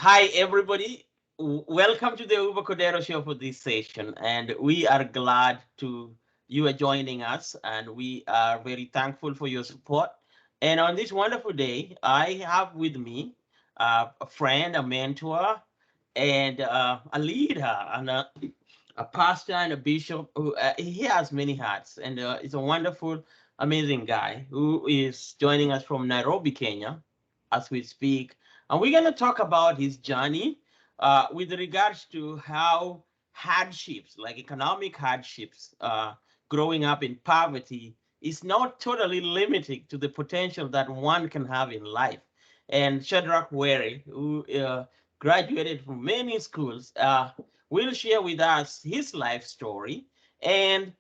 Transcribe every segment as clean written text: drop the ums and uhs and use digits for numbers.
Hi, everybody. Welcome to the Uber Cordero show for this session. And we are glad to you are joining us. And we are very thankful for your support. And on this wonderful day, I have with me a friend, a mentor, and a leader, and a pastor and a bishop. He has many hats, and he's a wonderful, amazing guy who is joining us from Nairobi, Kenya, as we speak. And we're going to talk about his journey with regards to how hardships, like economic hardships, growing up in poverty, is not totally limited to the potential that one can have in life. And Shadrack Were, who graduated from many schools, will share with us his life story. And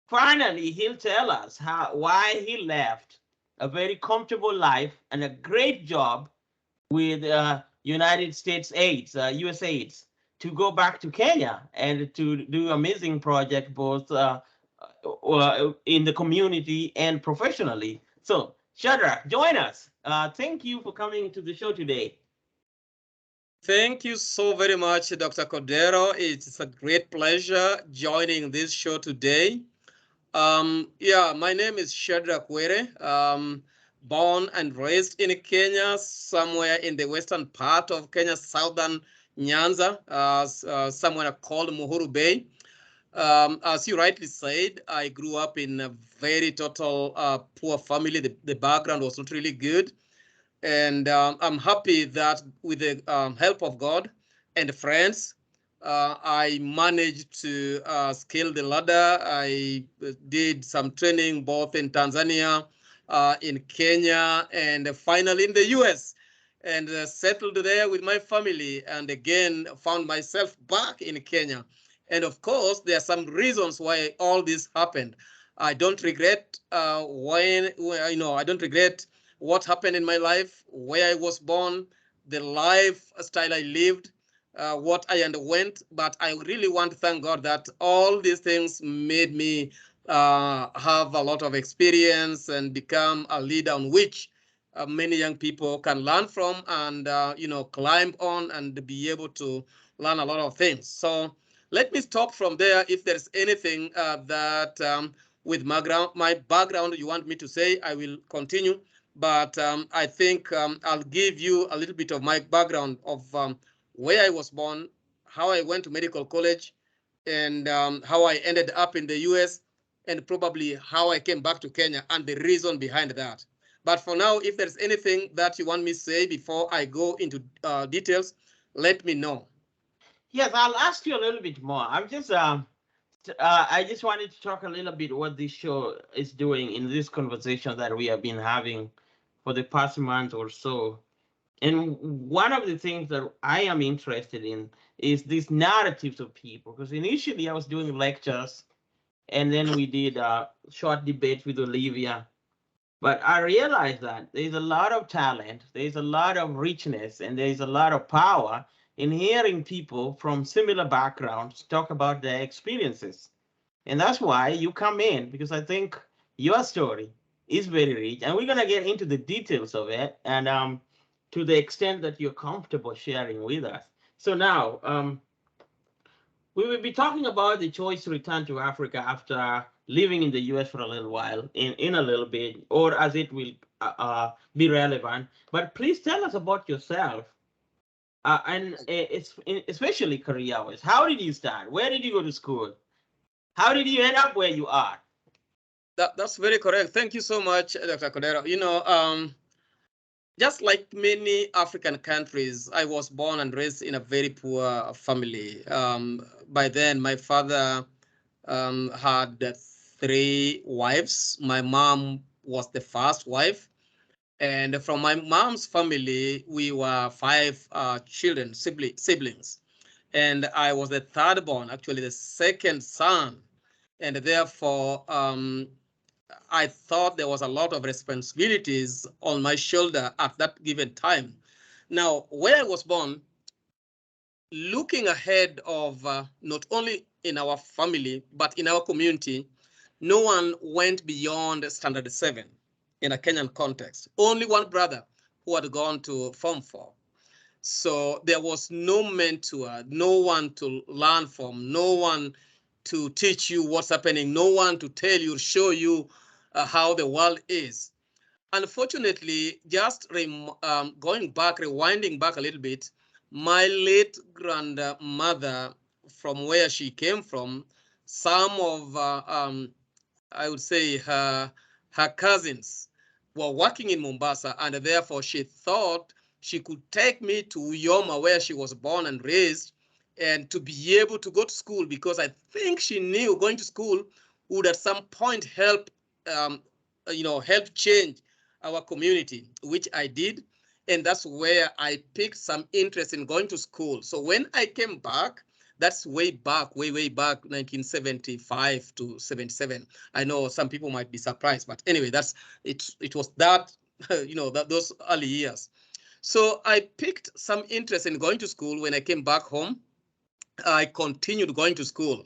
finally, he'll tell us why he left a very comfortable life and a great job with United States AIDS, USAID, to go back to Kenya and to do amazing project both in the community and professionally. So, Shadrach, join us. Thank you for coming to the show today. Thank you so very much, Dr. Cordero. It's a great pleasure joining this show today. My name is Shadrack Were, born and raised in Kenya, somewhere in the western part of Kenya, southern Nyanza, somewhere called Muhuru Bay. As you rightly said, I grew up in a very total poor family. The background was not really good. And I'm happy that with the help of God and friends, I managed to scale the ladder. I did some training both in Tanzania, in Kenya, and finally in the US, and settled there with my family, and again found myself back in Kenya. And of course, there are some reasons why all this happened. I don't regret I don't regret what happened in my life, where I was born, the lifestyle I lived, what I underwent. But I really want to thank God that all these things made me have a lot of experience and become a leader on which many young people can learn from and, climb on and be able to learn a lot of things. So let me stop from there. If there's anything that with my background you want me to say, I will continue. But I think I'll give you a little bit of my background of where I was born, how I went to medical college, and how I ended up in the US, and probably how I came back to Kenya and the reason behind that. But for now, if there's anything that you want me to say before I go into details, let me know. Yes, I'll ask you a little bit more. I just wanted to talk a little bit what this show is doing in this conversation that we have been having for the past month or so. And one of the things that I am interested in is these narratives of people. Because initially I was doing lectures, and then we did short debates with Olivia. But I realized that there's a lot of talent, there's a lot of richness, and there's a lot of power in hearing people from similar backgrounds talk about their experiences. And that's why you come in, because I think your story is very rich. And we're going to get into the details of it, and to the extent that you're comfortable sharing with us. So now, we will be talking about the choice to return to Africa after living in the US for a little while, in a little bit, or as it will be relevant. But please tell us about yourself, and it's especially career wise. How did you start? Where did you go to school? How did you end up where you are? That's very correct. Thank you so much, Dr. Cordero. Just like many African countries, I was born and raised in a very poor family. By then, my father had three wives. My mom was the first wife. And from my mom's family, we were five children, siblings. And I was the third born, actually the second son. And therefore, I thought there was a lot of responsibilities on my shoulder at that given time. Now, where I was born, looking ahead of not only in our family, but in our community, no one went beyond standard 7 in a Kenyan context. Only one brother who had gone to Form 4. So there was no mentor, no one to learn from, no one to teach you what's happening, no one to tell you, show you how the world is. Unfortunately, just going back, rewinding back a little bit, my late grandmother, from where she came from, some of, I would say, her cousins were working in Mombasa, and therefore she thought she could take me to Yoma, where she was born and raised, and to be able to go to school, because I think she knew going to school would at some point help, help change our community, which I did. And that's where I picked some interest in going to school. So when I came back, that's way back, way back, 1975 to 77. I know some people might be surprised, but anyway, that's it. It was that, those early years. So I picked some interest in going to school. When I came back home, I continued going to school.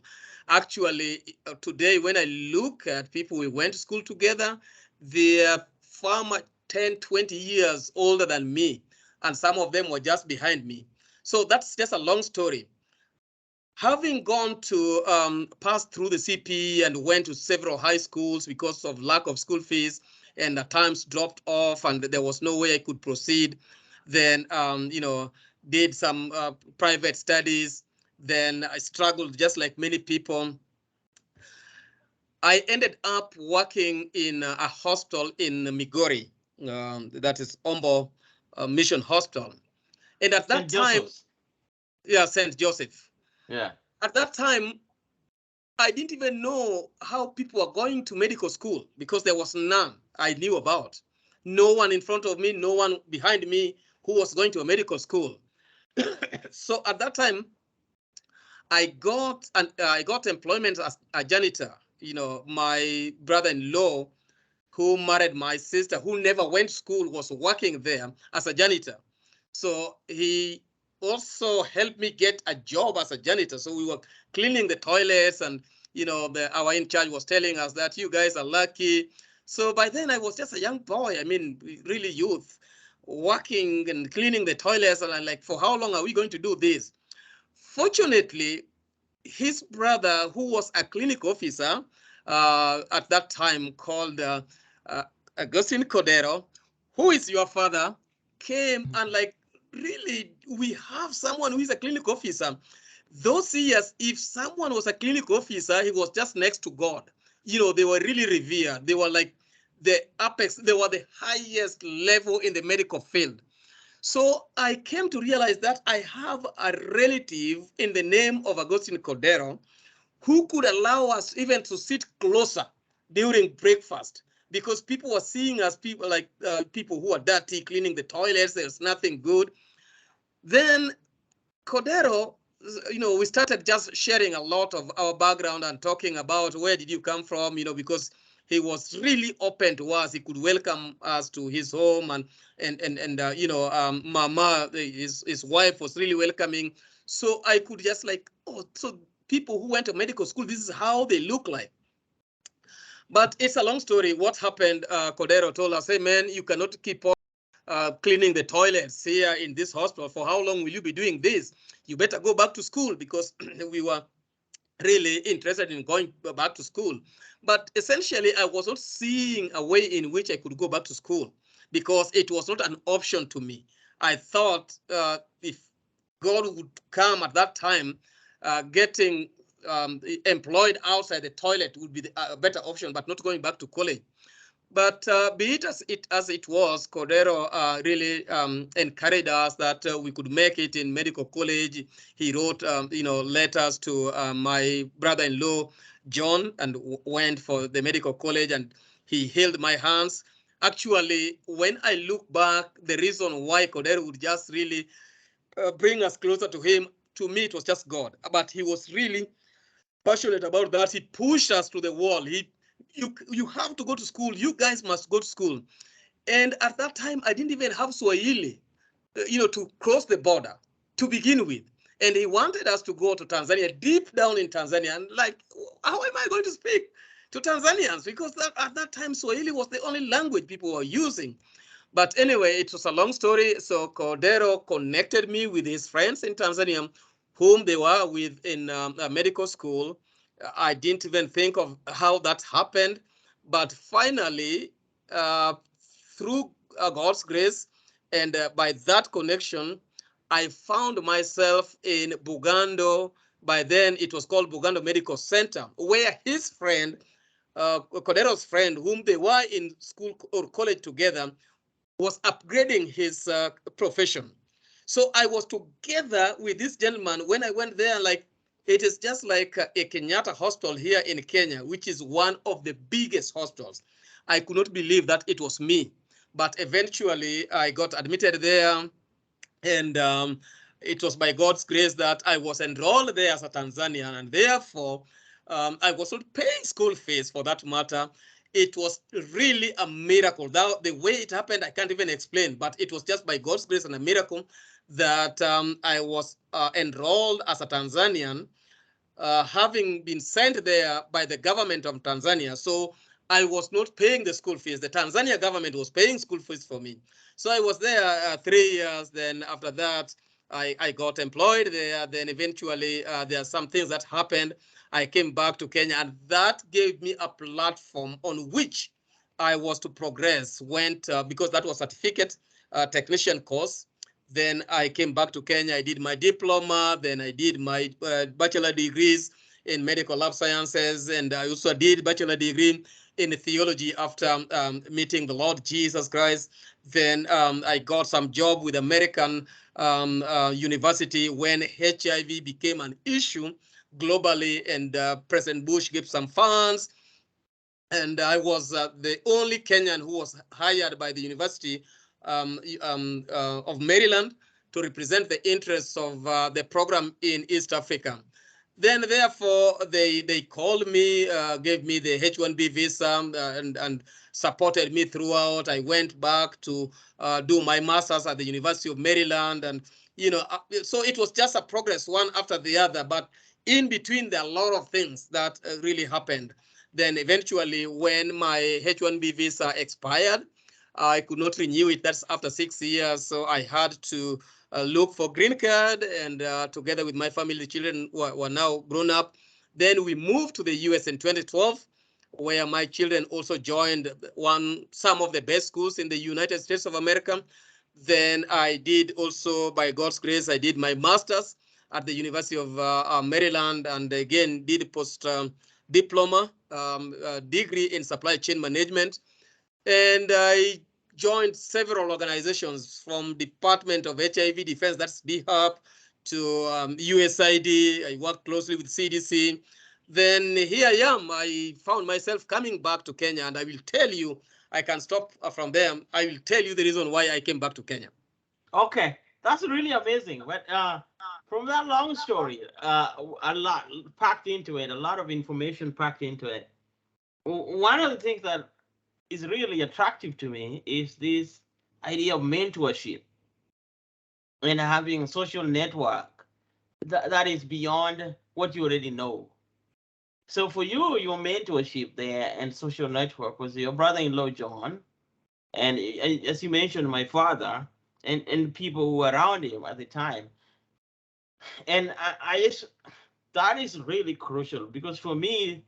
Actually, today, when I look at people we went to school together, they're far much 10, 20 years older than me, and some of them were just behind me. So that's just a long story. Having gone to pass through the CP and went to several high schools because of lack of school fees, and at times dropped off, and there was no way I could proceed. Then, did some private studies. Then I struggled just like many people. I ended up working in a hospital in Migori, that is Ombo Mission Hospital. And at that St. time, Joseph's. yeah, St. Joseph. Yeah. At that time, I didn't even know how people were going to medical school, because there was none I knew about. No one in front of me, no one behind me who was going to a medical school. So at that time, I got employment as a janitor. My brother-in-law, who married my sister, who never went to school, was working there as a janitor. So he also helped me get a job as a janitor. So we were cleaning the toilets, and our in charge was telling us that you guys are lucky. So by then I was just a young boy. I mean, really youth, working and cleaning the toilets, and I'm like, for how long are we going to do this? Fortunately, his brother, who was a clinic officer at that time, called uh, Agustin Cordero, who is your father, came and like, really, we have someone who is a clinic officer. Those years, if someone was a clinic officer, he was just next to God. They were really revered. They were like the apex. They were the highest level in the medical field. So I came to realize that I have a relative in the name of Agustin Cordero who could allow us even to sit closer during breakfast, because people were seeing us people like people who are dirty, cleaning the toilets. There's nothing good. Then Cordero, we started just sharing a lot of our background and talking about where did you come from, because he was really open to us. He could welcome us to his home, and Mama, his wife, was really welcoming. So I could just like, oh, so people who went to medical school, this is how they look like. But it's a long story. What happened? Cordero told us, hey man, you cannot keep on cleaning the toilets here in this hospital. For how long will you be doing this? You better go back to school, because we were really interested in going back to school. But essentially, I was not seeing a way in which I could go back to school, because it was not an option to me. I thought if God would come at that time, getting employed outside the toilet would be a better option, but not going back to college. But be it as it was, Cordero really encouraged us that we could make it in medical college. He wrote, letters to my brother-in-law, John, and went for the medical college, and he held my hands. Actually, when I look back, the reason why Cordero would just really bring us closer to him, to me, it was just God. But he was really passionate about that. He pushed us to the wall. You have to go to school. You guys must go to school. And at that time, I didn't even have Swahili, to cross the border to begin with. And he wanted us to go to Tanzania, deep down in Tanzania. And like, how am I going to speak to Tanzanians? Because at that time, Swahili was the only language people were using. But anyway, it was a long story. So Cordero connected me with his friends in Tanzania, whom they were with in a medical school. I didn't even think of how that happened. But finally, through God's grace and by that connection, I found myself in Bugando. By then, it was called Bugando Medical Center, where his friend, Cordero's friend, whom they were in school or college together, was upgrading his profession. So I was together with this gentleman when I went there. Like, it is just like a Kenyatta hospital here in Kenya, which is one of the biggest hospitals. I could not believe that it was me, but eventually I got admitted there, and it was by God's grace that I was enrolled there as a Tanzanian, and therefore I was not paying school fees for that matter. It was really a miracle. That, the way it happened, I can't even explain, but it was just by God's grace and a miracle that I was enrolled as a Tanzanian, having been sent there by the government of Tanzania. So I was not paying the school fees. The Tanzania government was paying school fees for me. So I was there 3 years. Then after that, I got employed there. Then eventually there are some things that happened. I came back to Kenya, and that gave me a platform on which I was to progress. Went because that was certificate technician course. Then I came back to Kenya. I did my diploma. Then I did my bachelor degrees in medical lab sciences, and I also did bachelor degree in theology after meeting the Lord Jesus Christ. Then I got some job with American university when HIV became an issue globally, and President Bush gave some funds, and I was the only Kenyan who was hired by the University of Maryland to represent the interests of the program in East Africa. Then, therefore, they called me, gave me the H-1B visa, and supported me throughout. I went back to do my master's at the University of Maryland, and so it was just a progress one after the other. But in between, there are a lot of things that really happened. Then eventually, when my H-1B visa expired, I could not renew it. That's after 6 years. So I had to look for green card, and together with my family, the children were now grown up. Then we moved to the US in 2012, where my children also joined some of the best schools in the United States of America. Then I did also, by God's grace, I did my master's at the University of Maryland, and again did post diploma degree in supply chain management. And I joined several organizations, from Department of HIV Defense, that's DHAP, to USAID. I worked closely with CDC. Then here I am. I found myself coming back to Kenya, and I will tell you, I can stop from there. I will tell you the reason why I came back to Kenya. Okay, that's really amazing. But from that long story, a lot packed into it, a lot of information packed into it. One of the things that is really attractive to me is this idea of mentorship and having a social network that is beyond what you already know. So for you, your mentorship there and social network was your brother-in-law John, and as you mentioned, my father and people who were around him at the time. And I just, that is really crucial, because for me,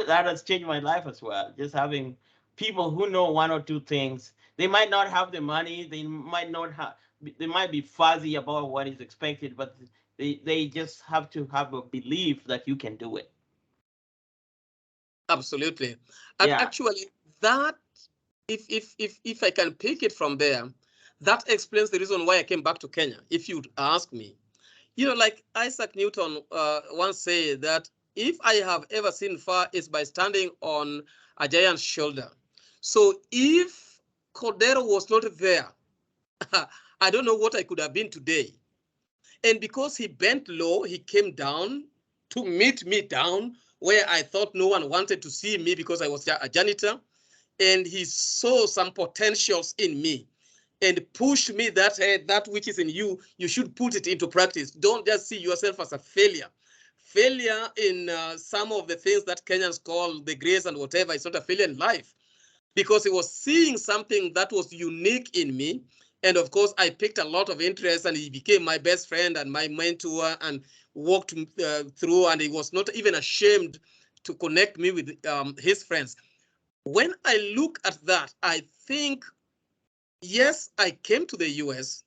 that has changed my life as well. Just having people who know one or two things. They might not have the money. They might not have. They might be fuzzy about what is expected, but they just have to have a belief that you can do it. Absolutely. And Yeah. actually, that, if I can pick it from there, that explains the reason why I came back to Kenya, if you'd ask me. Like Isaac Newton once said that if I have ever seen far, it's by standing on a giant's shoulder. So if Cordero was not there, I don't know what I could have been today. And because he bent low, he came down to meet me down where I thought no one wanted to see me because I was a janitor. And he saw some potentials in me and pushed me that, hey, that which is in you, you should put it into practice. Don't just see yourself as a failure. Failure in some of the things that Kenyans call the grace and whatever, it's not a failure in life. because he was seeing something that was unique in me. And of course, I picked a lot of interest, and he became my best friend and my mentor, and walked through, and he was not even ashamed to connect me with his friends. When I look at that, I think, yes, I came to the US,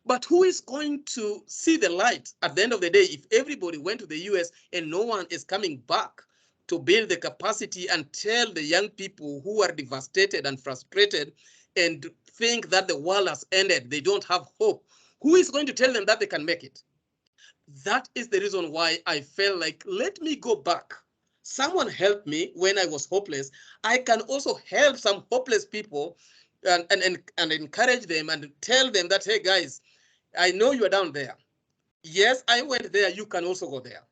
but who is going to see the light at the end of the day if everybody went to the US and no one is coming back to build the capacity and tell the young people who are devastated and frustrated and think that the world has ended, they don't have hope? Who is going to tell them that they can make it? That is the reason why I felt like, let me go back. Someone helped me when I was hopeless. I can also help some hopeless people and encourage them and tell them that, hey, guys, I know you are down there. Yes, I went there. You can also go there.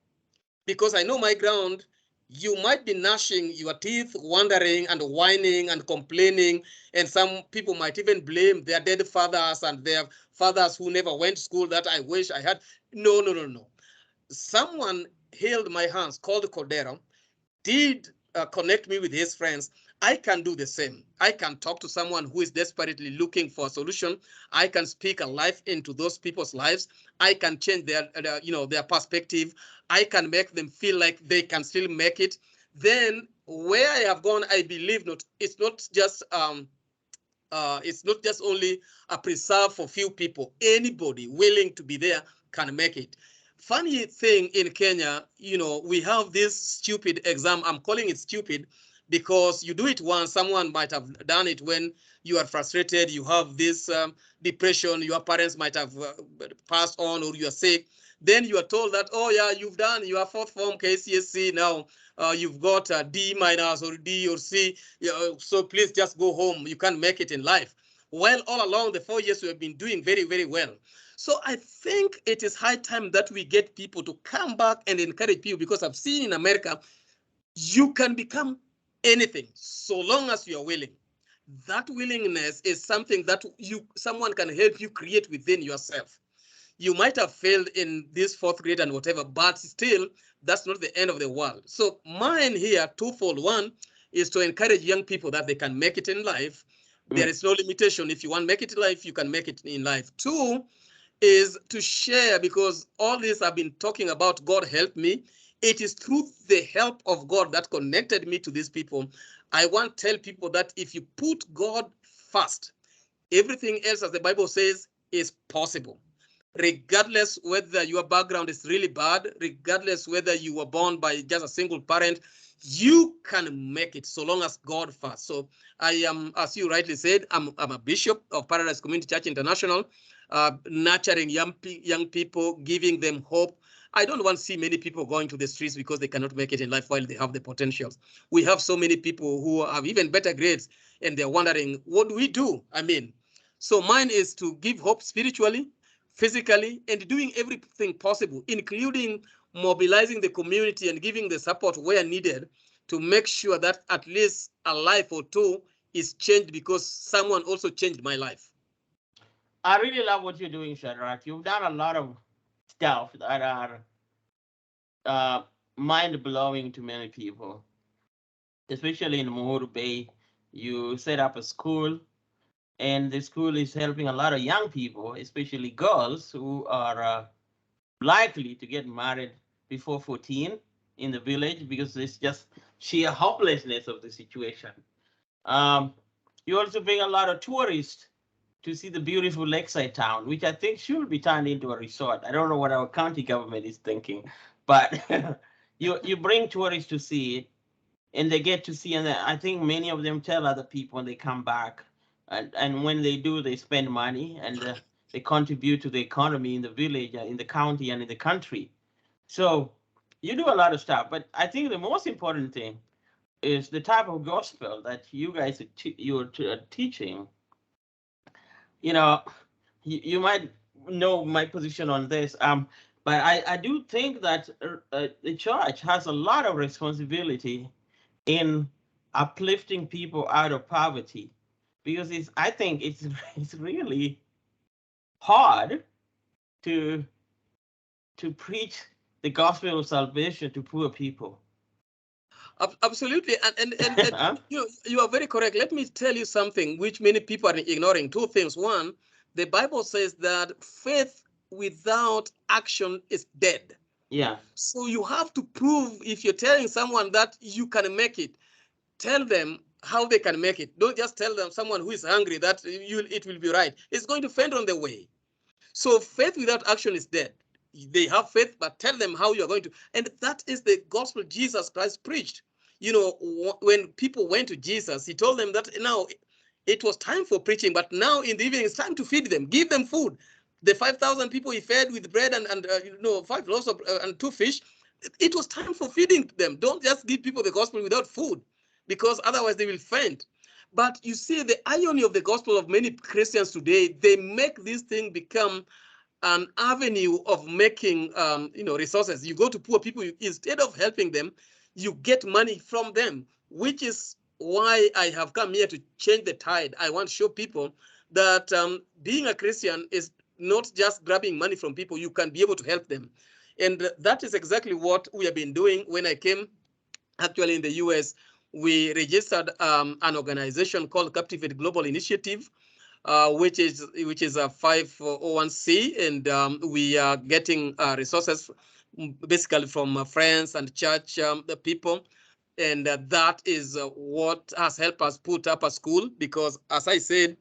Because I know my ground. You might be gnashing your teeth, wondering and whining and complaining. And some people might even blame their dead fathers and their fathers who never went to school that I wish I had. No, no, no, no. Someone held my hands, called Cordero, did connect me with his friends. I can do the same. I can talk to someone who is desperately looking for a solution. I can speak a life into those people's lives. I can change their perspective. I can make them feel like they can still make it. Then where I have gone, I believe it's not just only a preserve for few people. Anybody willing to be there can make it. Funny thing in Kenya, we have this stupid exam. I'm calling it stupid because you do it once. Someone might have done it when you are frustrated, you have this depression, your parents might have passed on, or you are sick. Then you are told that, oh yeah, you've done your fourth form KCSE now. You've got a D minus or D or C, so please just go home. You can't make it in life. Well, all along the 4 years, we have been doing very, very well. So I think it is high time that we get people to come back and encourage people, because I've seen in America, you can become anything so long as you are willing. That willingness is something that someone can help you create within yourself. You might have failed in this fourth grade and whatever, but still, that's not the end of the world. So mine here, twofold. One is to encourage young people that they can make it in life. There is no limitation. If you want to make it in life, you can make it in life. Two is to share, because all this I've been talking about, God help me. It is through the help of God that connected me to these people. I want to tell people that if you put God first, everything else, as the Bible says, is possible. Regardless whether your background is really bad, regardless whether you were born by just a single parent, you can make it so long as God first. So I am, as you rightly said, I'm a bishop of Paradise Community Church International, nurturing young people, giving them hope. I don't want to see many people going to the streets because they cannot make it in life while they have the potentials. We have so many people who have even better grades, and they're wondering, what do we do? I mean, so mine is to give hope spiritually, physically, and doing everything possible, including mobilizing the community and giving the support where needed to make sure that at least a life or two is changed, because someone also changed my life. I really love what you're doing, Shadrach. You've done a lot of stuff that are mind blowing to many people, especially in Mohuru Bay. You set up a school, and the school is helping a lot of young people, especially girls who are likely to get married before 14 in the village because it's just sheer hopelessness of the situation. Um, you also bring a lot of tourists to see the beautiful lakeside town, which I think should be turned into a resort. I don't know what our county government is thinking, but you bring tourists to see it, and they get to see, and I think many of them tell other people when they come back, and when they do, they spend money, and they contribute to the economy in the village, in the county, and in the country. So you do a lot of stuff, but I think the most important thing is the type of gospel that you guys you're teaching. You know, you might know my position on this, but I do think that the church has a lot of responsibility in uplifting people out of poverty, because I think it's really hard to preach the gospel of salvation to poor people. Absolutely, and you are very correct. Let me tell you something which many people are ignoring. Two things. One, the Bible says that faith without action is dead. Yeah. So you have to prove, if you're telling someone that you can make it, tell them how they can make it. Don't just tell them, someone who is hungry, that it will be right. It's going to faint on the way. So faith without action is dead. They have faith, but tell them how you're going to. And that is the gospel Jesus Christ preached. You know, when people went to Jesus, he told them that now it was time for preaching, but now in the evening it's time to feed them, give them food. The 5,000 people he fed with bread and 5 loaves of, and 2 fish. It was time for feeding them. Don't just give people the gospel without food, because otherwise they will faint. But you see the irony of the gospel of many Christians today, they make this thing become an avenue of making resources. You go to poor people, instead of helping them, you get money from them, which is why I have come here to change the tide. I want to show people that being a Christian is not just grabbing money from people. You can be able to help them. And that is exactly what we have been doing. When I came actually in the US, we registered an organization called Captivate Global Initiative, which is a 501c, and we are getting resources basically from friends and church the people, and that is what has helped us put up a school. Because, as I said,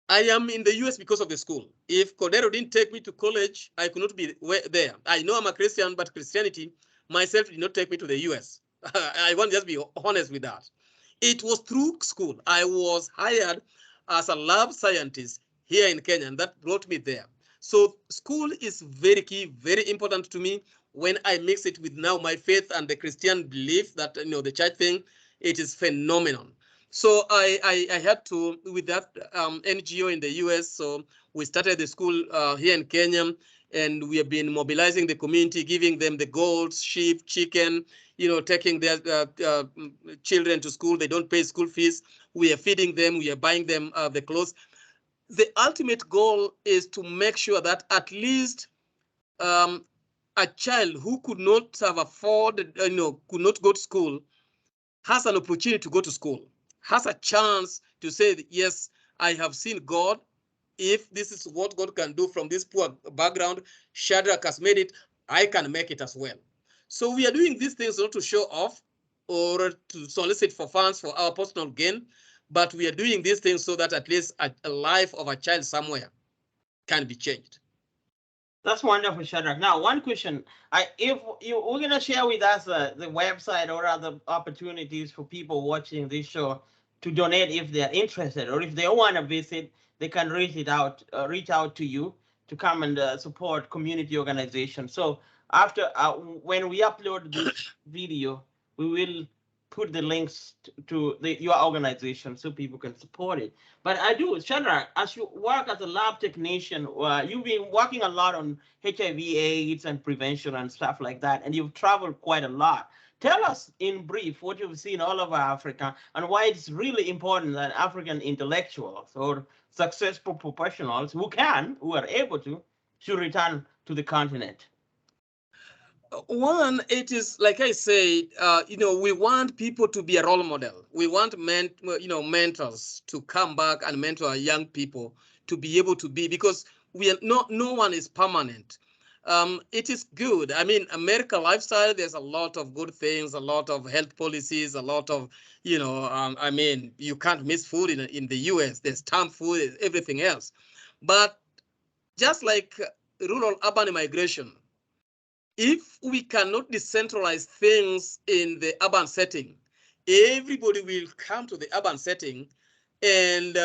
I am in the US because of the school. If Cordero didn't take me to college, I could not be there. I know I'm a Christian, but Christianity myself did not take me to the US. I want to just be honest with that. It was through school. I was hired as a lab scientist here in Kenya, and that brought me there. So school is very key, very important to me. When I mix it with now my faith and the Christian belief that, the church thing, it is phenomenal. So I had to, with that NGO in the US, so we started the school here in Kenya, and we have been mobilizing the community, giving them the goats, sheep, chicken, taking their children to school. They don't pay school fees. We are feeding them. We are buying them the clothes. The ultimate goal is to make sure that at least a child who could not have afforded, could not go to school, has an opportunity to go to school, has a chance to say, yes, I have seen God. If this is what God can do from this poor background, Shadrach has made it, I can make it as well. So we are doing these things not to show off or to solicit for funds for our personal gain, but we are doing these things so that at least a life of a child somewhere can be changed. That's wonderful, Shadrach. Now, one question: if we're gonna share with us the website or other opportunities for people watching this show to donate if they're interested, or if they want to visit, they can reach out to you to come and support community organizations. So after when we upload this video, we will put the links to your organization so people can support it. But I do, Shadrach, as you work as a lab technician, you've been working a lot on HIV/AIDS and prevention and stuff like that, and you've traveled quite a lot. Tell us in brief what you've seen all over Africa and why it's really important that African intellectuals or successful professionals who are able to, should return to the continent. One, it is like I say, we want people to be a role model. We want mentors to come back and mentor young people to be able to be, because we are no one is permanent. It is good. I mean, America lifestyle, there's a lot of good things, a lot of health policies, a lot of, I mean, you can't miss food in the US. There's stamp food, everything else. But just like rural urban migration, if we cannot decentralize things in the urban setting, everybody will come to the urban setting, and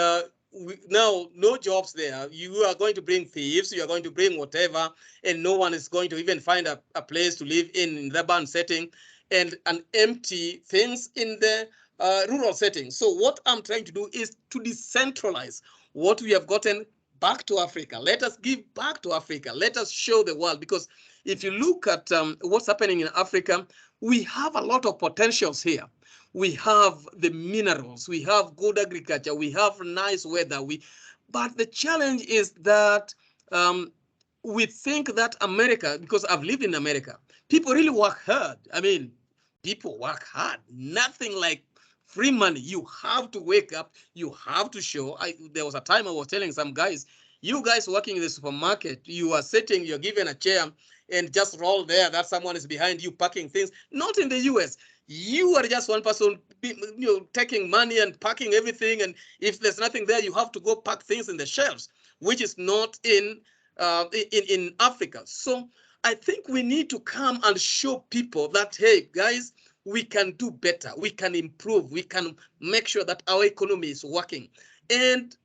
now no jobs there. You are going to bring thieves, you are going to bring whatever, and no one is going to even find a place to live in the urban setting, and an empty things in the rural setting. So what I'm trying to do is to decentralize what we have gotten back to Africa. Let us give back to Africa. Let us show the world, because if you look at what's happening in Africa, we have a lot of potentials here. We have the minerals, we have good agriculture, we have nice weather. But the challenge is that we think that America, because I've lived in America, people really work hard. I mean, people work hard. Nothing like free money. You have to wake up. You have to show. There was a time I was telling some guys, you guys working in the supermarket, you are sitting, you're given a chair and just roll there that someone is behind you packing things. Not in the US. You are just one person, taking money and packing everything. And if there's nothing there, you have to go pack things in the shelves, which is not in Africa. So I think we need to come and show people that, hey, guys, we can do better. We can improve. We can make sure that our economy is working. And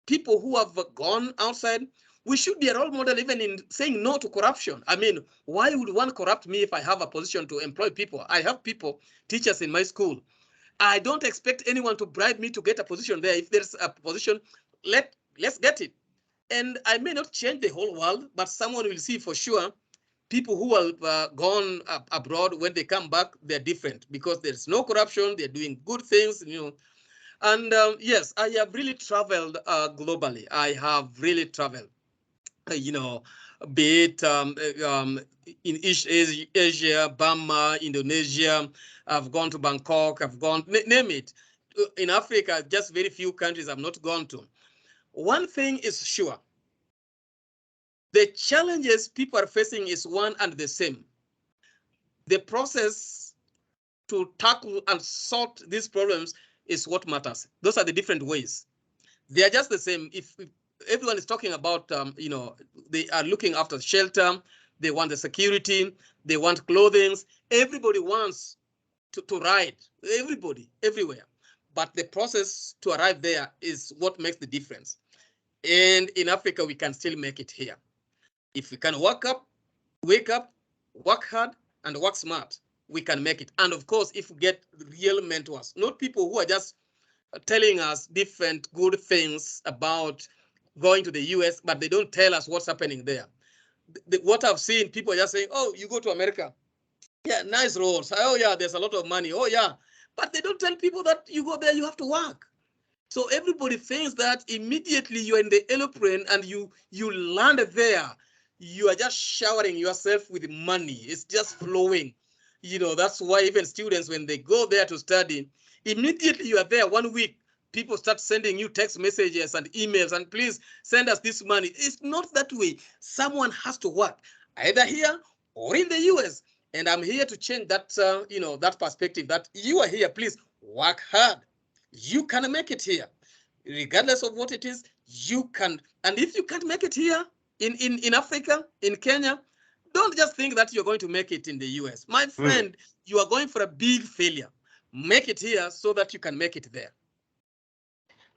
people who have gone outside, we should be a role model even in saying no to corruption. I mean, why would one corrupt me if I have a position to employ people? I have people, teachers in my school. I don't expect anyone to bribe me to get a position there. If there's a position, let's get it. And I may not change the whole world, but someone will see for sure people who have gone abroad, when they come back, they're different because there's no corruption. They're doing good things, And yes, I have really traveled globally. I have really traveled, be it in East Asia, Burma, Indonesia. I've gone to Bangkok. I've gone, name it. In Africa, just very few countries I've not gone to. One thing is sure. The challenges people are facing is one and the same. The process to tackle and sort these problems is what matters. Those are the different ways. They are just the same. If everyone is talking about, they are looking after shelter, they want the security, they want clothing. Everybody wants to ride, everybody, everywhere. But the process to arrive there is what makes the difference. And in Africa, we can still make it here. If we can wake up, work hard, and work smart, we can make it. And of course, if we get real mentors, not people who are just telling us different good things about going to the US, but they don't tell us what's happening there. What I've seen, people are just saying, oh, you go to America. Yeah, nice roads. Oh, yeah, there's a lot of money. Oh, yeah. But they don't tell people that you go there, you have to work. So everybody thinks that immediately you're in the aeroplane and you land there, you are just showering yourself with money. It's just flowing. That's why even students, when they go there to study, immediately you are there 1 week, people start sending you text messages and emails and please send us this money. It's not that way. Someone has to work either here or in the US. And I'm here to change that, that perspective that you are here, please work hard. You can make it here. Regardless of what it is, you can. And if you can't make it here in Africa, in Kenya, don't just think that you're going to make it in the US. My friend, you are going for a big failure. Make it here so that you can make it there.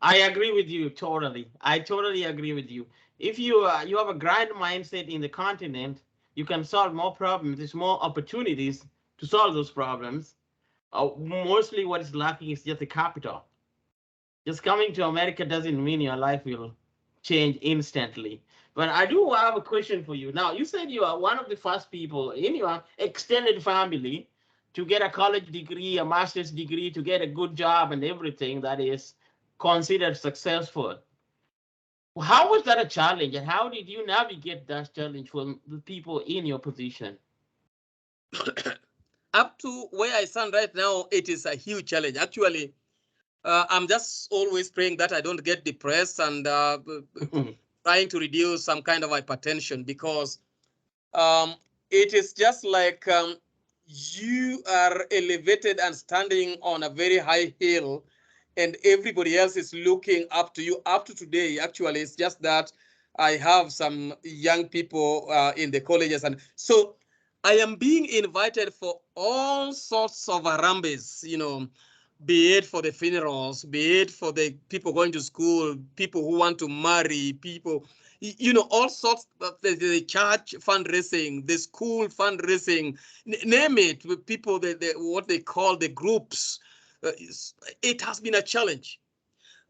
I agree with you totally. I totally agree with you. If you have a grind mindset in the continent, you can solve more problems. There's more opportunities to solve those problems. Mostly what is lacking is just the capital. Just coming to America doesn't mean your life will change instantly. But I do have a question for you. Now, you said you are one of the first people in your extended family to get a college degree, a master's degree, to get a good job and everything that is considered successful. How was that a challenge, and how did you navigate that challenge for the people in your position? Up to where I stand right now, it is a huge challenge. Actually, I'm just always praying that I don't get depressed and trying to reduce some kind of hypertension, because it is just like you are elevated and standing on a very high hill and everybody else is looking up to you. Up to today, actually, it's just that I have some young people in the colleges. And so I am being invited for all sorts of arambes, be it for the funerals, be it for the people going to school, people who want to marry, people, all sorts of the church fundraising, the school fundraising, name it, with people, what they call the groups. It has been a challenge.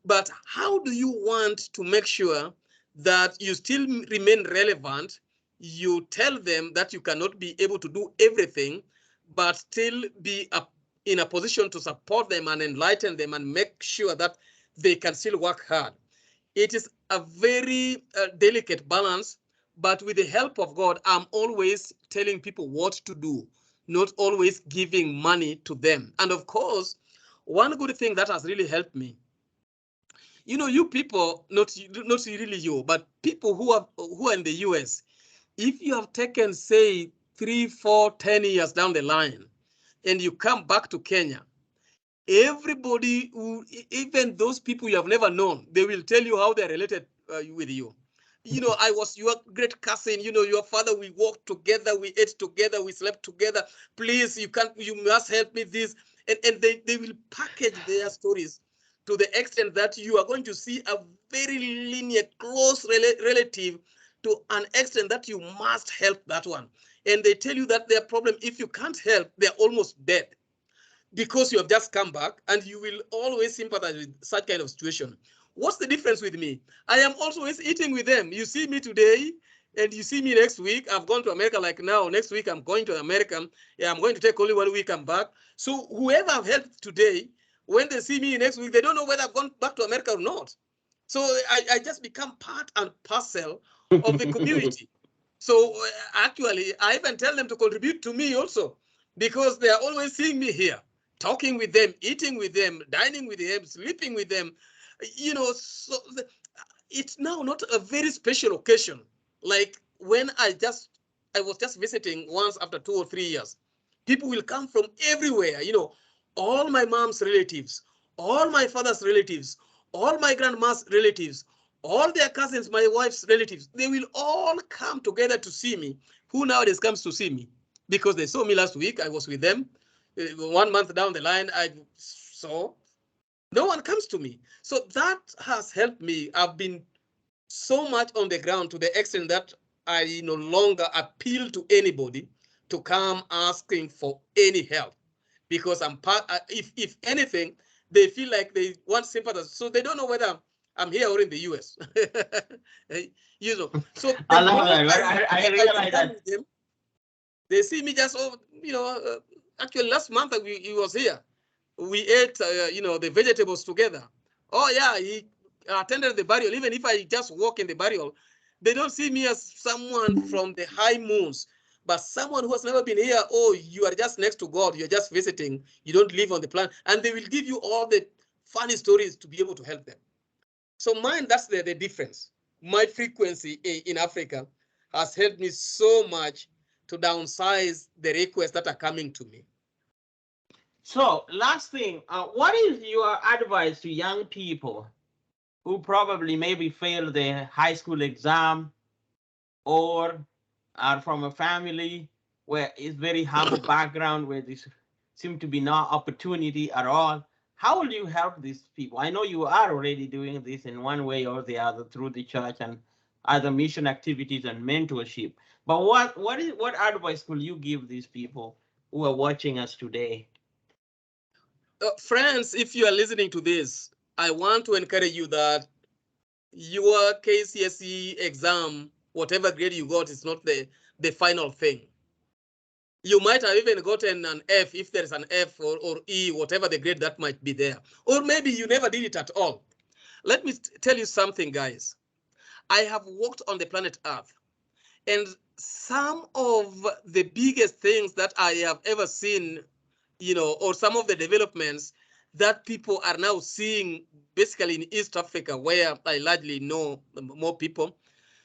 But how do you want to make sure that you still remain relevant? You tell them that you cannot be able to do everything, but still be in a position to support them and enlighten them and make sure that they can still work hard. It is a very delicate balance, but with the help of God, I'm always telling people what to do. not always giving money to them. And of course, one good thing that has really helped me, you people, not really you, but people who are in the US, if you have taken, say, 3, 4, 10 years down the line, and you come back to Kenya, everybody, even those people you have never known, they will tell you how they're related with you. I was your great cousin, your father, we walked together, we ate together, we slept together. Please, you must help me this. And they will package their stories to the extent that you are going to see a very linear, close relative to an extent that you must help that one. And they tell you that their problem, if you can't help, they're almost dead, because you have just come back, and you will always sympathize with such kind of situation. What's the difference with me? I am always eating with them. You see me today, and you see me next week. I've gone to America, like now. Next week, I'm going to America. Yeah, I'm going to take only 1 week, I'm back. So whoever I've helped today, when they see me next week, they don't know whether I've gone back to America or not. So I just become part and parcel of the community. So actually, I even tell them to contribute to me also, because they are always seeing me here, talking with them, eating with them, dining with them, sleeping with them. So it's now not a very special occasion. Like when I was just visiting once after 2 or 3 years. People will come from everywhere, all my mom's relatives, all my father's relatives, all my grandma's relatives, all their cousins, my wife's relatives. They will all come together to see me. Who nowadays comes to see me? Because they saw me last week, I was with them. 1 month down the line, I saw no one comes to me. So that has helped me. I've been so much on the ground to the extent that I no longer appeal to anybody to come asking for any help, because I'm part. If anything, they feel like they want sympathy, so they don't know whether I'm here or in the US. So I the love more that. I I realize become that. with them, they see me just, actually last month he was here. We ate, the vegetables together. Oh yeah, he attended the burial. Even if I just walk in the burial, they don't see me as someone from the high moons, but someone who has never been here. Oh, you are just next to God. You're just visiting. You don't live on the planet. And they will give you all the funny stories to be able to help them. So mine, that's the difference. My frequency in Africa has helped me so much to downsize the requests that are coming to me. So, last thing, what is your advice to young people who probably maybe failed their high school exam, or are from a family where it's very humble background, where there seem to be no opportunity at all? How will you help these people? I know you are already doing this in one way or the other through the church and other mission activities and mentorship. But what advice will you give these people who are watching us today? Friends, if you are listening to this, I want to encourage you that your KCSE exam, whatever grade you got, is not the final thing. You might have even gotten an F, if there is an F, or E, whatever the grade that might be there. Or maybe you never did it at all. Let me tell you something, guys. I have walked on the planet Earth, and some of the biggest things that I have ever seen, or some of the developments that people are now seeing, basically in East Africa, where I largely know more people,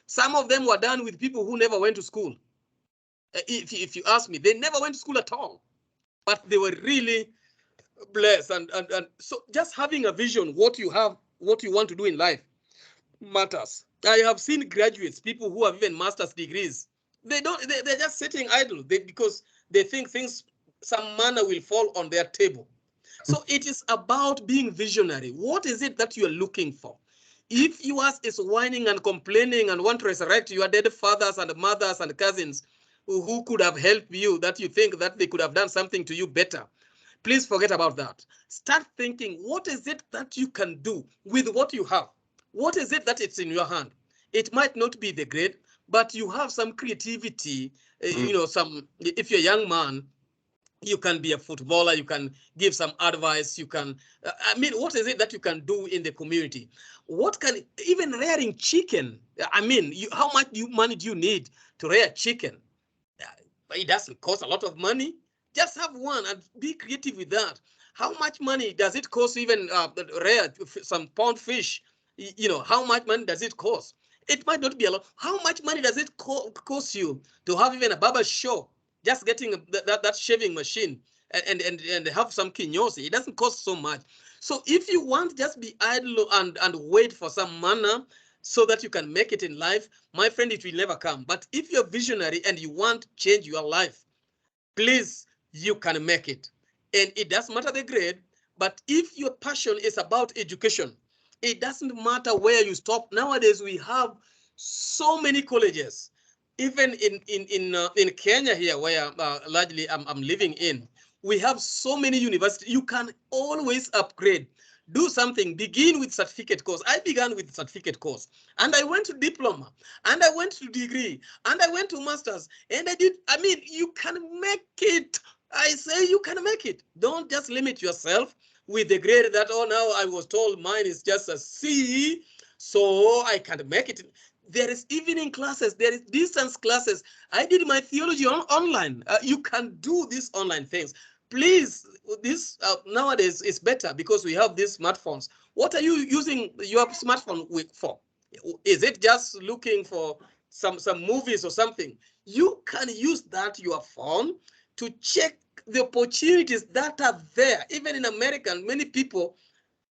some of them were done with people who never went to school. If you ask me, they never went to school at all, but they were really blessed. And so just having a vision, what you want to do in life matters. I have seen graduates, people who have even master's degrees. They're just sitting idle because they think some manner will fall on their table. So it is about being visionary. What is it that you are looking for? If yours is whining and complaining and want to resurrect your dead fathers and mothers and cousins who could have helped you, that you think that they could have done something to you better, please forget about that. Start thinking, what is it that you can do with what you have? What is it that it's in your hand? It might not be the grade, but you have some creativity. If you're a young man, you can be a footballer, you can give some advice, you can, what is it that you can do in the community? Even rearing chicken, how much money do you need to rear chicken? It doesn't cost a lot of money. Just have one and be creative with that. How much money does it cost, even rare, some pond fish? You know, how much money does it cost? It might not be a lot. How much money does it cost you to have even a barber shop? Just getting that shaving machine and have some kinyosi. It doesn't cost so much. So if you want, just be idle and wait for some manna so that you can make it in life, my friend, it will never come. But if you're visionary and you want to change your life, please, you can make it. And it doesn't matter the grade, but if your passion is about education, it doesn't matter where you stop. Nowadays, we have so many colleges. Even in Kenya here, where largely I'm living in, we have so many universities. You can always upgrade. Do something. Begin with certificate course. I began with certificate course, and I went to diploma, and I went to degree, and I went to masters, and I did. I mean, you can make it. I say you can make it. Don't just limit yourself with the grade that, oh, now I was told mine is just a C, so I can't make it. There is evening classes. There is distance classes. I did my theology online. You can do these online things. Please, this nowadays is better because we have these smartphones. What are you using your smartphone for? Is it just looking for some movies or something? You can use that, your phone, to check the opportunities that are there. Even in America, many people,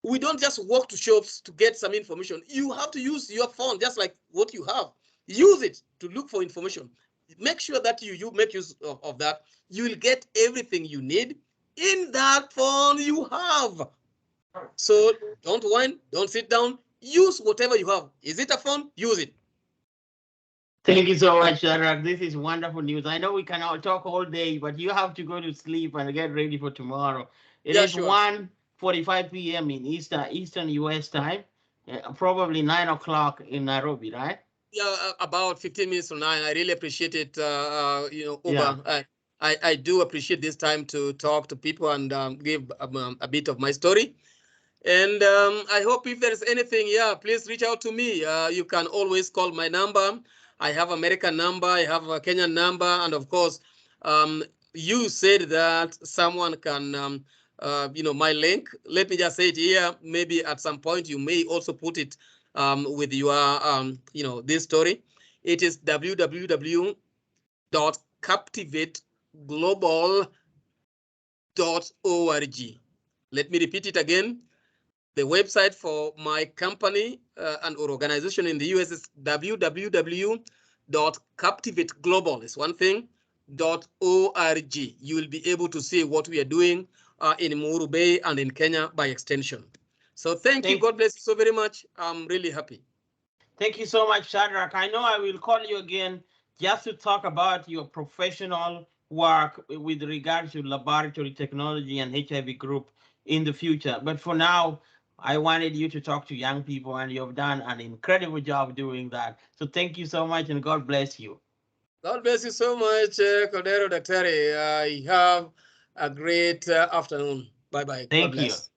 we don't just walk to shops to get some information. You have to use your phone just like what you have. Use it to look for information. Make sure that you make use of that. You will get everything you need in that phone you have. So don't whine, don't sit down. Use whatever you have. Is it a phone? Use it. Thank you so much, Shadrach. This is wonderful news. I know we can all talk all day, but you have to go to sleep and get ready for tomorrow. It Yeah, is sure. 1:45 p.m. in Eastern US time, probably 9 o'clock in Nairobi, right? Yeah, about 15 minutes to 9. I really appreciate it, Yeah. Uba. I do appreciate this time to talk to people and give a bit of my story. And I hope if there's anything, yeah, please reach out to me. You can always call my number. I have American number, I have a Kenyan number, and of course, you said that someone can, my link. Let me just say it here. Maybe at some point you may also put it with your, this story. It is www.captivateglobal.org. Let me repeat it again. The website for my company and organization in the US is www.captivateglobal is one thing, .org. You will be able to see what we are doing in Muru Bay and in Kenya by extension. So thank you. God bless you so very much. I'm really happy. Thank you so much, Shadrach. I know I will call you again just to talk about your professional work with regard to laboratory technology and HIV group in the future. But for now, I wanted you to talk to young people, and you've done an incredible job doing that. So thank you so much, and God bless you. God bless you so much, Cordero Daktari. I have a great afternoon. Bye-bye. God Thank you. bless.